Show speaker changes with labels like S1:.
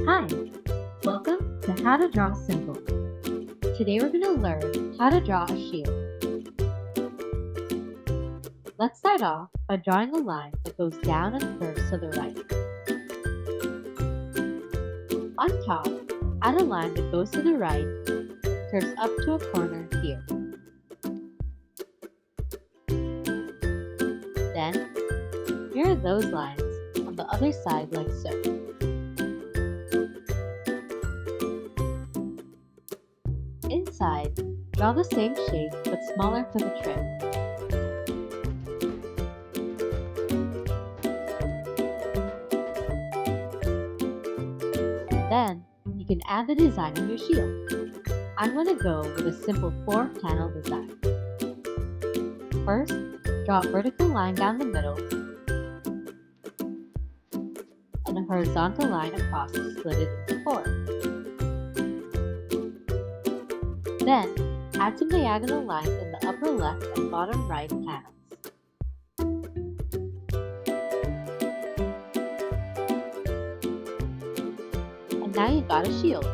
S1: Hi, welcome to How to Draw Simple. Today we're going to learn how to draw a shield. Let's start off by drawing a line that goes down and curves to the right. On top, add a line that goes to the right, curves up to a corner here. Then, mirror those lines on the other side like so. Inside, draw the same shape but smaller for the trim. Then, you can add the design on your shield. I'm going to go with a simple 4-panel design. First, draw a vertical line down the middle and a horizontal line across to split it into 4. Then, add some diagonal lines in the upper left and bottom right panels. And now you've got a shield.